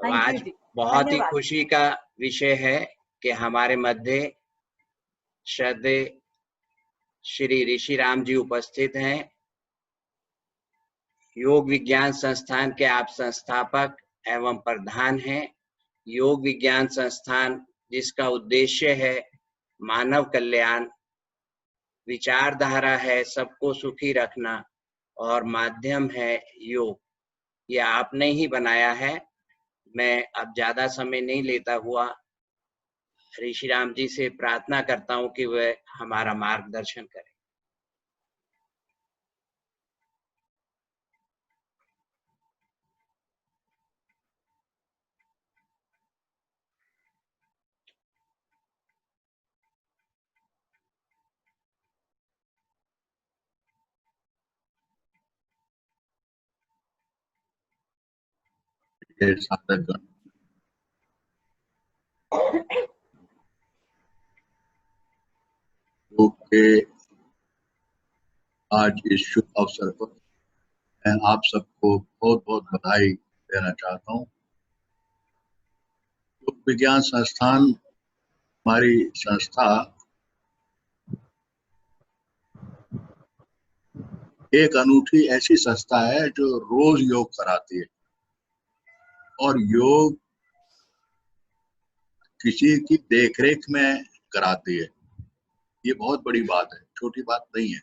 तो thank you आज जी, बहुत ही धन्यवाद। खुशी का विषय है कि हमारे मध्य श्रद्धेय श्री ऋषि राम जी उपस्थित हैं। योग विज्ञान संस्थान के आप संस्थापक एवं प्रधान हैं। योग विज्ञान संस्थान जिसका उद्देश्य है मानव कल्याण, विचारधारा है सबको सुखी रखना और माध्यम है योग। यह आपने ही बनाया है। मैं अब ज्यादा समय नहीं लेता हुआ ऋषि राम जी से प्रार्थना करता हूं कि वह हमारा मार्गदर्शन करें। साधकगण, योग के आज इस शुभ अवसर पर मैं आप सबको बहुत बहुत बधाई देना चाहता हूँ। योग विज्ञान संस्थान हमारी संस्था एक अनूठी ऐसी संस्था है जो रोज योग कराती है, और योग किसी की देखरेख में कराती है। ये बहुत बड़ी बात है, छोटी बात नहीं है।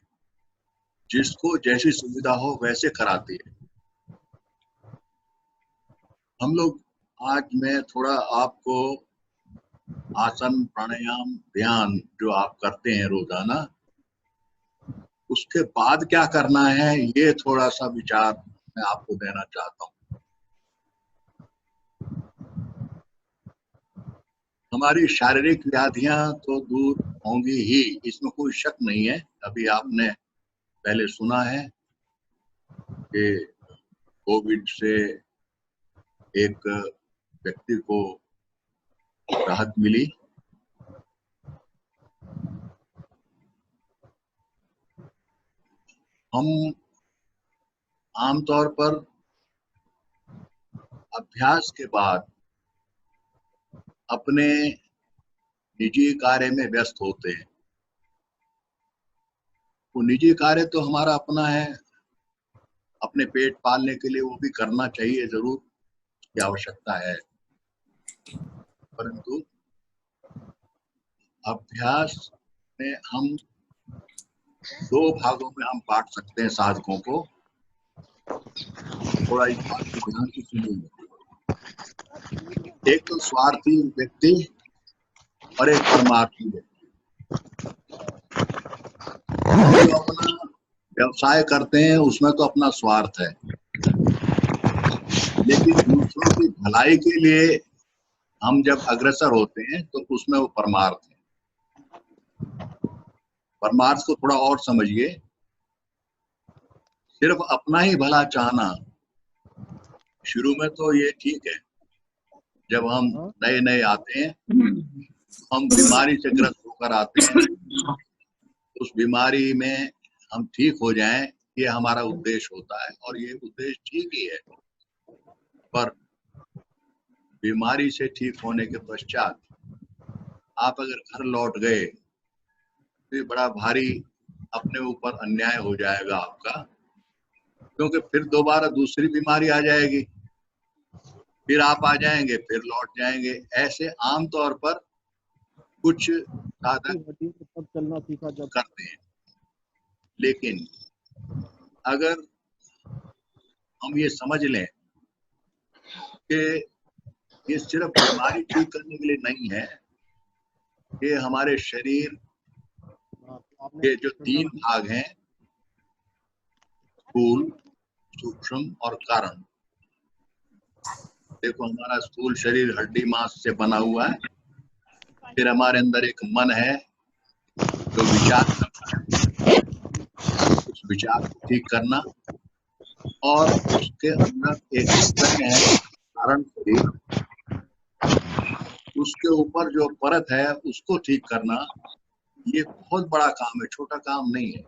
जिसको जैसी सुविधा हो वैसे कराती है। हम लोग आज मैं थोड़ा आपको आसन, प्राणायाम, ध्यान जो आप करते हैं रोजाना, उसके बाद क्या करना है ये थोड़ा सा विचार मैं आपको देना चाहता हूँ। हमारी शारीरिक व्याधियां तो दूर होंगी ही, इसमें कोई शक नहीं है। अभी आपने पहले सुना है कि कोविड से एक व्यक्ति को राहत मिली। हम आमतौर पर अभ्यास के बाद अपने निजी कार्य में व्यस्त होते हैं। वो निजी कार्य तो हमारा अपना है, अपने पेट पालने के लिए वो भी करना चाहिए, जरूर की आवश्यकता है। परंतु अभ्यास में हम दो भागों में हम बांट सकते हैं साधकों को। थोड़ा इस बात को ध्यान से सुनिए। एक तो स्वार्थी व्यक्ति और एक परमार्थी व्यक्ति। जो अपना व्यवसाय करते हैं उसमें तो अपना स्वार्थ है, लेकिन दूसरों की भलाई के लिए हम जब अग्रसर होते हैं तो उसमें वो परमार्थ है। परमार्थ को थोड़ा और समझिए। सिर्फ अपना ही भला चाहना, शुरू में तो ये ठीक है। जब हम नए नए आते हैं, हम बीमारी से ग्रस्त होकर आते हैं, उस बीमारी में हम ठीक हो जाएं, ये हमारा उद्देश्य होता है और ये उद्देश्य ठीक ही है। पर बीमारी से ठीक होने के पश्चात आप अगर घर लौट गए तो ये बड़ा भारी अपने ऊपर अन्याय हो जाएगा आपका, क्योंकि फिर दोबारा दूसरी बीमारी आ जाएगी, फिर आप आ जाएंगे, फिर लौट जाएंगे। ऐसे आमतौर पर कुछ साधक करते हैं। लेकिन अगर हम ये समझ लें कि ये सिर्फ बीमारी ठीक करने के लिए नहीं है, ये हमारे शरीर के जो तीन भाग हैं, स्थूल, सूक्ष्म और कारण। देखो, हमारा स्थूल शरीर हड्डी मांस से बना हुआ है। फिर हमारे अंदर एक मन है जो विचार करता है, उस विचार को ठीक करना, और उसके अंदर एक चैतन्य है, कारण शरीर, उसके ऊपर जो परत है उसको ठीक करना। ये बहुत बड़ा काम है, छोटा काम नहीं है।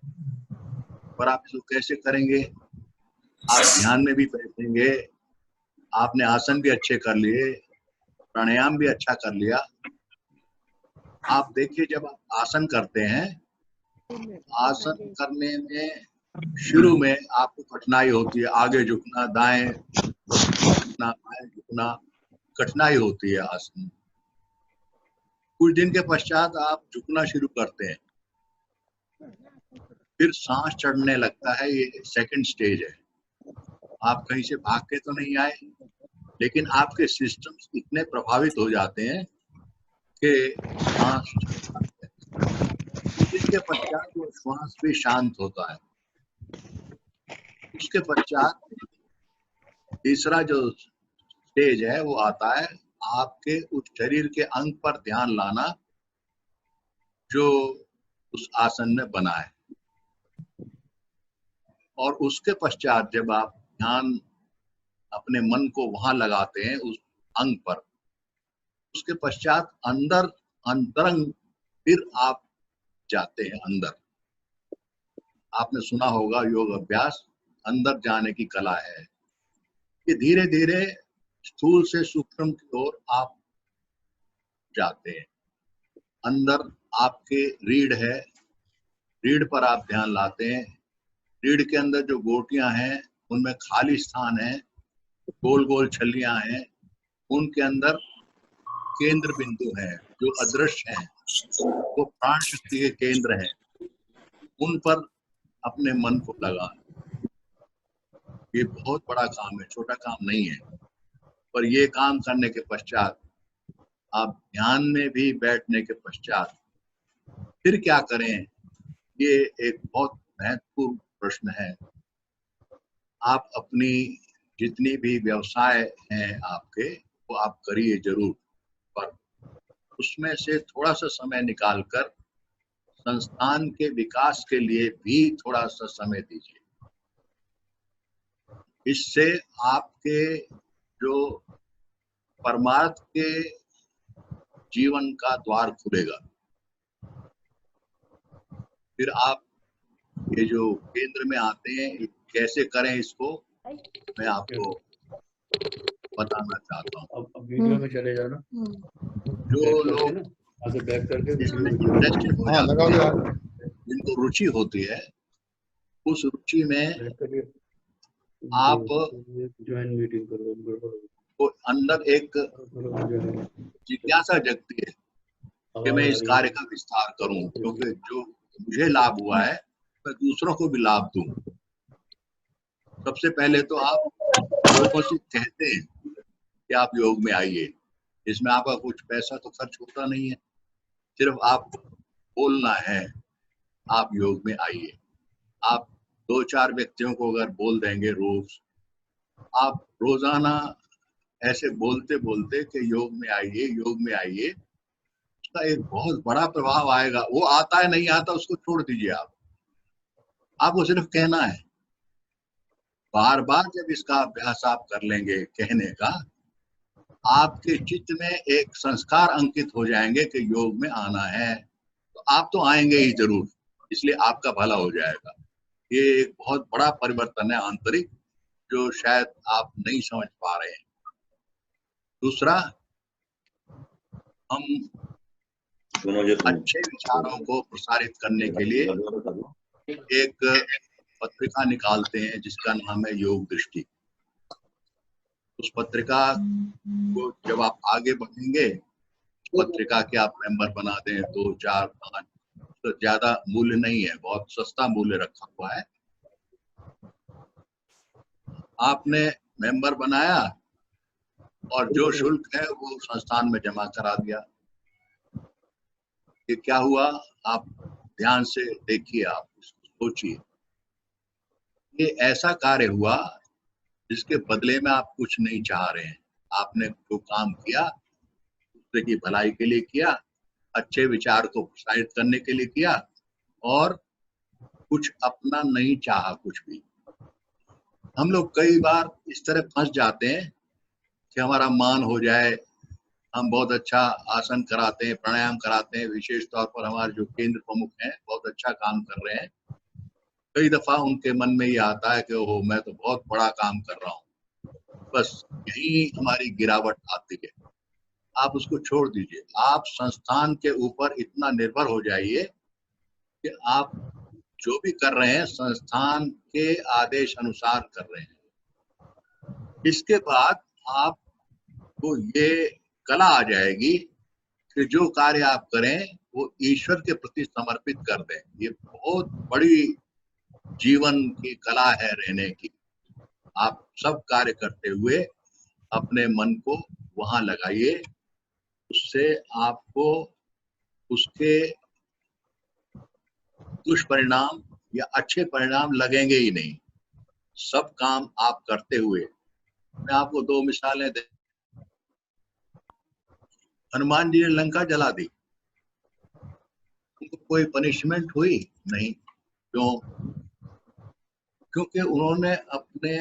पर आप इसको कैसे करेंगे? आप ध्यान में भी बैठेंगे आपने आसन भी अच्छे कर लिए, प्राणायाम भी अच्छा कर लिया। आप देखिए जब आप आसन करते हैं, आसन करने में शुरू में आपको कठिनाई होती है, आगे झुकना, दाएं झुकना, बाएं झुकना, कठिनाई होती है आसन। कुछ दिन के पश्चात आप झुकना शुरू करते हैं, फिर सांस चढ़ने लगता है। ये सेकंड स्टेज है। आप कहीं से भाग के तो नहीं आए, लेकिन आपके सिस्टम्स इतने प्रभावित हो जाते हैं कि सांस चढ़ता है। कुछ दिन के पश्चात वो श्वास भी शांत होता है। उसके पश्चात तीसरा जो स्टेज है वो आता है, आपके उस शरीर के अंग पर ध्यान लाना जो उस आसन में बना है। और उसके पश्चात जब आप ध्यान अपने मन को वहां लगाते हैं उस अंग पर, उसके पश्चात अंदर अंतरंग फिर आप जाते हैं अंदर। आपने सुना होगा योग अभ्यास अंदर जाने की कला है। कि धीरे धीरे स्थूल से सूक्ष्म की ओर आप जाते हैं। अंदर आपके रीढ़ है, रीढ़ पर आप ध्यान लाते हैं। रीढ़ के अंदर जो गोटियां हैं उनमें खाली स्थान है, गोल गोल छल्लियां हैं, उनके अंदर केंद्र बिंदु है जो अदृश्य है, वो प्राण शक्ति के केंद्र हैं। उन पर अपने मन को लगा। ये बहुत बड़ा काम है, छोटा काम नहीं है। पर ये काम करने के पश्चात, आप ध्यान में भी बैठने के पश्चात फिर क्या करें, ये एक बहुत महत्वपूर्ण प्रश्न है। आप अपनी जितनी भी व्यवसाय हैं आपके, वो आप करिए जरूर, पर उसमें से थोड़ा सा समय निकालकर संस्थान के विकास के लिए भी थोड़ा सा समय दीजिए। इससे आपके जो परमार्थ के जीवन का द्वार खुलेगा। फिर आप ये जो केंद्र में आते हैं, कैसे करें इसको मैं आपको बताना चाहता हूँ। अब वीडियो में चले जाना। जो लोग बैक करके इसमें इंटरेस्टेड हो जाते हैं, जिनको रुचि होती है, उस रुचि में आप ज्वाइन मीटिंग करो। को अंदर एक जिज्ञासा जगती है कि मैं इस कार्य का विस्तार करूं, क्योंकि जो मुझे लाभ हुआ है मैं दूसरों को भी लाभ दूं। सबसे पहले तो आप लोगों से कहते हैं कि आप योग में आइए। इसमें आपका कुछ पैसा तो खर्च होता नहीं है, सिर्फ आप बोलना है आप योग में आइए। आप 2-4 व्यक्तियों को अगर बोल देंगे रोज, आप रोजाना ऐसे बोलते बोलते कि योग में आइए, योग में आइए, उसका एक बहुत बड़ा प्रभाव आएगा। वो आता है नहीं आता उसको छोड़ दीजिए, आपको सिर्फ कहना है। बार बार जब इसका अभ्यास आप कर लेंगे कहने का, आपके चित्त में एक संस्कार अंकित हो जाएंगे कि योग में आना है, तो आप तो आएंगे ही जरूर, इसलिए आपका भला हो जाएगा। ये एक बहुत बड़ा परिवर्तन है आंतरिक, जो शायद आप नहीं समझ पा रहे हैं। दूसरा, हम अच्छे विचारों को प्रसारित करने के लिए एक पत्रिका निकालते हैं जिसका नाम है योग दृष्टि। उस पत्रिका को जब आप आगे बढ़ेंगे, पत्रिका के आप मेंबर बना दें, 2, 4, 5, तो ज्यादा मूल्य नहीं है, बहुत सस्ता मूल्य रखा हुआ है। आपने मेंबर बनाया और जो शुल्क है वो संस्थान में जमा करा दिया। ये क्या हुआ, आप ध्यान से देखिए, आप सोचिए। ये ऐसा कार्य हुआ जिसके बदले में आप कुछ नहीं चाह रहे हैं। आपने जो काम किया दूसरे की भलाई के लिए किया, अच्छे विचार को प्रोत्साहित करने के लिए किया, और कुछ अपना नहीं चाहा कुछ भी। हम लोग कई बार इस तरह फंस जाते हैं कि हमारा मान हो जाए, हम बहुत अच्छा आसन कराते हैं, प्राणायाम कराते हैं, विशेष तौर पर हमारे जो केंद्र प्रमुख हैं बहुत अच्छा काम कर रहे हैं। कई दफा उनके मन में ये आता है कि ओह मैं तो बहुत बड़ा काम कर रहा हूँ, बस यही हमारी गिरावट आती है। आप उसको छोड़ दीजिए, आप संस्थान के ऊपर इतना निर्भर हो जाइए कि आप जो भी कर रहे हैं संस्थान के आदेश अनुसार कर रहे हैं। इसके बाद आपको ये कला आ जाएगी कि जो कार्य आप करें वो ईश्वर के प्रति समर्पित कर दें। ये बहुत बड़ी जीवन की कला है रहने की। आप सब कार्य करते हुए अपने मन को वहां लगाइए, उससे आपको उसके दुष्परिणाम या अच्छे परिणाम लगेंगे ही नहीं। सब काम आप करते हुए, मैं आपको 2 मिसालें दे। हनुमान जी ने लंका जला दी, उनको कोई पनिशमेंट हुई नहीं। क्यों? क्योंकि उन्होंने अपने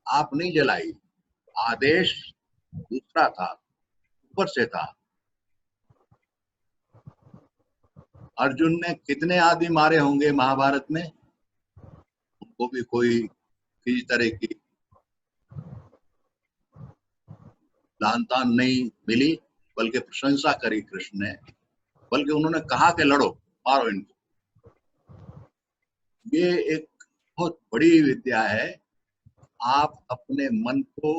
आप नहीं जलाई, आदेश दूसरा था, ऊपर से था। अर्जुन ने कितने आदमी मारे होंगे महाभारत में, उनको भी कोई किसी तरह की लानतान नहीं मिली, बल्कि प्रशंसा करी कृष्ण ने, बल्कि उन्होंने कहा कि लड़ो, मारो इनको। ये एक बहुत बड़ी विद्या है। आप अपने मन को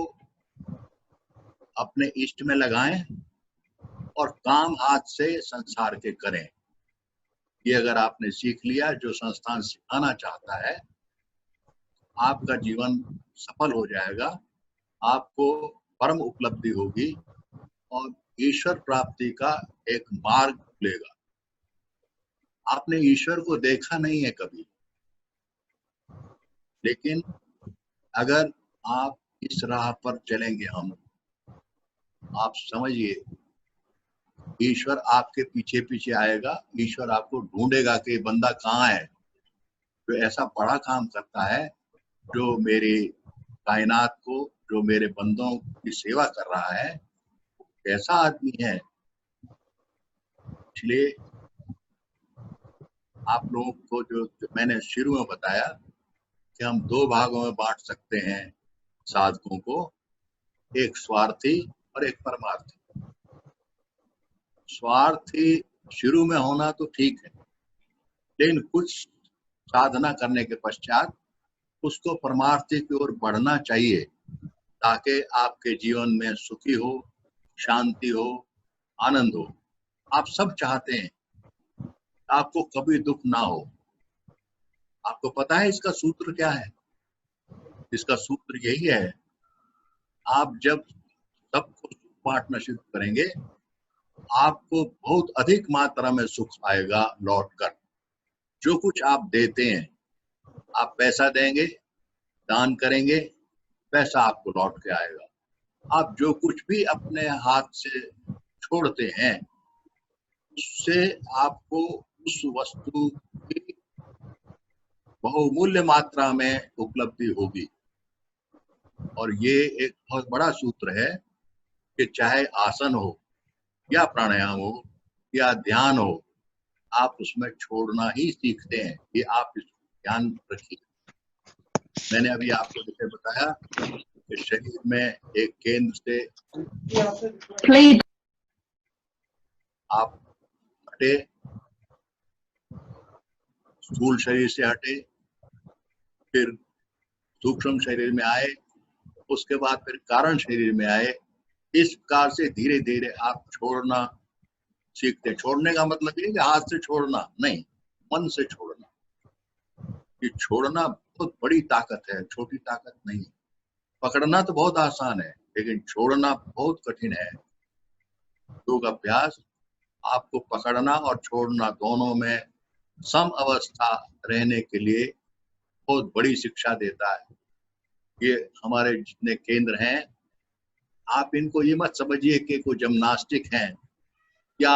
अपने इष्ट में लगाएं और काम हाथ से संसार के करें। ये अगर आपने सीख लिया, जो संस्थान सिखाना चाहता है, आपका जीवन सफल हो जाएगा, आपको परम उपलब्धि होगी और ईश्वर प्राप्ति का एक मार्ग खुलेगा। आपने ईश्वर को देखा नहीं है कभी, लेकिन अगर आप इस राह पर चलेंगे, आप समझिए ईश्वर आपके पीछे पीछे आएगा। ईश्वर आपको ढूंढेगा कि बंदा कहाँ है, जो ऐसा बड़ा काम करता है, जो मेरी कायनात को, जो मेरे बंदों की सेवा कर रहा है, कैसा आदमी है। इसलिए आप लोगों को जो मैंने शुरू में बताया कि हम 2 भागों में बांट सकते हैं साधकों को, एक स्वार्थी और एक परमार्थी। स्वार्थी शुरू में होना तो ठीक है, लेकिन कुछ साधना करने के पश्चात उसको परमार्थी की ओर बढ़ना चाहिए, ताकि आपके जीवन में सुखी हो, शांति हो, आनंद हो। आप सब चाहते हैं आपको कभी दुख ना हो। आपको पता है इसका सूत्र क्या है? इसका सूत्र यही है, आप जब सबको सुख बांटना शुरू करेंगे, आपको बहुत अधिक मात्रा में सुख आएगा लौटकर। जो कुछ आप देते हैं, आप पैसा देंगे, दान करेंगे, पैसा आपको लौट के आएगा। आप जो कुछ भी अपने हाथ से छोड़ते हैं, उससे आपको उस वस्तु की बहुमूल्य मात्रा में उपलब्धि होगी। और ये एक बहुत बड़ा सूत्र है कि चाहे आसन हो या प्राणायाम हो या ध्यान हो, आप उसमें छोड़ना ही सीखते हैं। ये आप इसको ध्यान रखिए। मैंने अभी आपको जैसे बताया कि शरीर में एक केंद्र से आप हटे, स्थूल शरीर से हटे, फिर सूक्ष्म शरीर में आए, उसके बाद फिर कारण शरीर में आए। इस प्रकार से धीरे धीरे आप छोड़ना सीखते हैं। छोड़ने का मतलब ये कि हाथ से छोड़ना नहीं, मन से छोड़ना। ये छोड़ना बहुत बड़ी ताकत है, छोटी ताकत नहीं। पकड़ना तो बहुत आसान है, लेकिन छोड़ना बहुत कठिन है। योग अभ्यास आपको पकड़ना और छोड़ना दोनों में सम अवस्था रहने के लिए बहुत बड़ी शिक्षा देता है। ये हमारे जितने केंद्र हैं, आप इनको ये मत समझिए कि कोई जिम्नास्टिक हैं या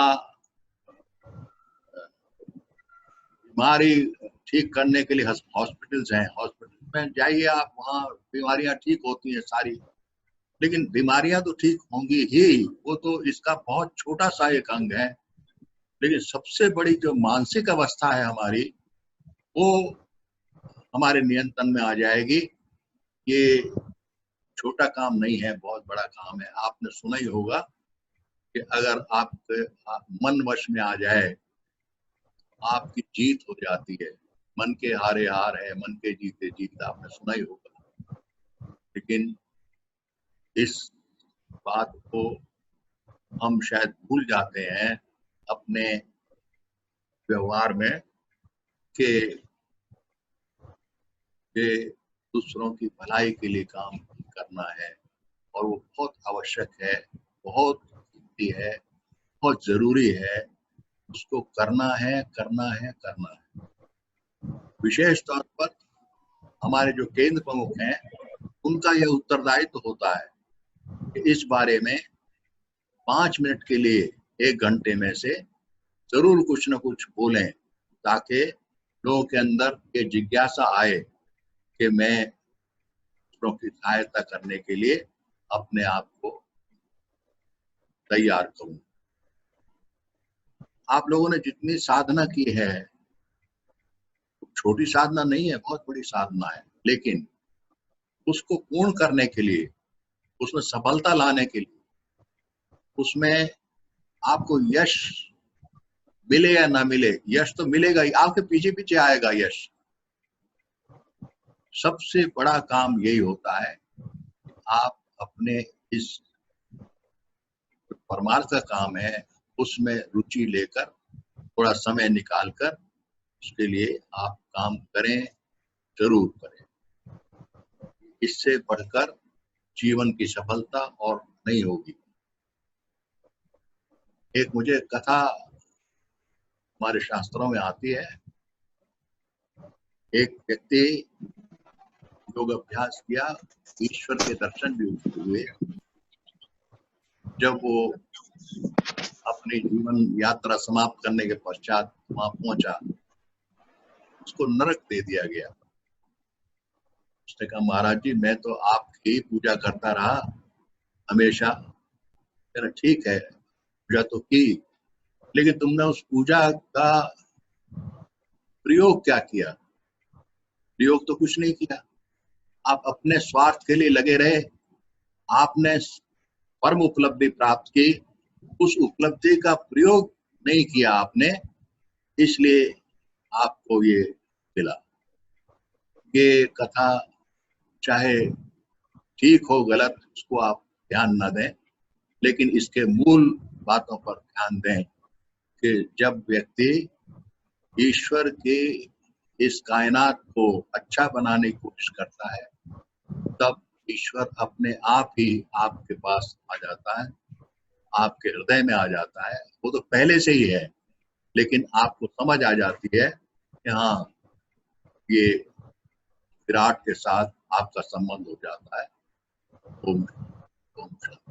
बीमारी ठीक करने के लिए हॉस्पिटल्स हैं। हॉस्पिटल में जाइए आप, वहाँ बीमारियां ठीक होती हैं सारी, लेकिन बीमारियां तो ठीक होंगी ही, वो तो इसका बहुत छोटा सा एक अंग है। लेकिन सबसे बड़ी जो मानसिक अवस्था है हमारी, वो हमारे नियंत्रण में आ जाएगी। ये छोटा काम नहीं है, बहुत बड़ा काम है। आपने सुना ही होगा कि अगर आप मन वश में आ जाए, आपकी जीत हो जाती है। मन के हारे हार है, मन के जीते जीत, आपने सुना ही होगा। लेकिन इस बात को हम शायद भूल जाते हैं अपने व्यवहार में कि दूसरों की भलाई के लिए काम करना है, और वो बहुत आवश्यक है, बहुत कीमती है, बहुत जरूरी है। उसको करना है, करना है, करना है। विशेष तौर पर हमारे जो केंद्र प्रमुख हैं, उनका यह उत्तरदायित्व होता है कि इस बारे में 5 मिनट के लिए 1 घंटे में से जरूर कुछ न कुछ बोलें, ताकि लोगों के अंदर ये जिज्ञासा आए कि मैं दूसरों की सहायता करने के लिए अपने आप को तैयार करूं। आप लोगों ने जितनी साधना की है, छोटी साधना नहीं है, बहुत बड़ी साधना है, लेकिन उसको पूर्ण करने के लिए, उसमें सफलता लाने के लिए, उसमें आपको यश मिले या ना मिले, यश तो मिलेगा ही, आपके पीछे पीछे आएगा यश। सबसे बड़ा काम यही होता है, आप अपने इस परमार्थ का काम है उसमें रुचि लेकर, थोड़ा समय निकालकर उसके लिए आप काम करें, जरूर करें। इससे बढ़कर जीवन की सफलता और नहीं होगी। एक मुझे कथा हमारे शास्त्रों में आती है। एक व्यक्ति योग अभ्यास किया, ईश्वर के दर्शन भी उसको हुए। जब वो अपनी जीवन यात्रा समाप्त करने के पश्चात वहां पहुंचा, उसको नरक दे दिया गया। उसने कहा, महाराज जी, मैं तो आपकी ही पूजा करता रहा हमेशा। कहना, ठीक है, पूजा तो की, लेकिन तुमने उस पूजा का प्रयोग क्या किया? प्रयोग तो कुछ नहीं किया। आप अपने स्वार्थ के लिए लगे रहे। आपने परम उपलब्धि प्राप्त की, उस उपलब्धि का प्रयोग नहीं किया आपने, इसलिए आपको ये मिला। ये कथा चाहे ठीक हो गलत, उसको आप ध्यान न दें, लेकिन इसके मूल बातों पर ध्यान दें कि जब व्यक्ति ईश्वर के इस कायनात को अच्छा बनाने की कोशिश करता है, तब ईश्वर अपने आप ही आपके पास आ जाता है, आपके हृदय में आ जाता है। वो तो पहले से ही है, लेकिन आपको समझ आ जाती है कि हाँ, ये विराट के साथ आपका संबंध हो जाता है। ओम ओम शांति।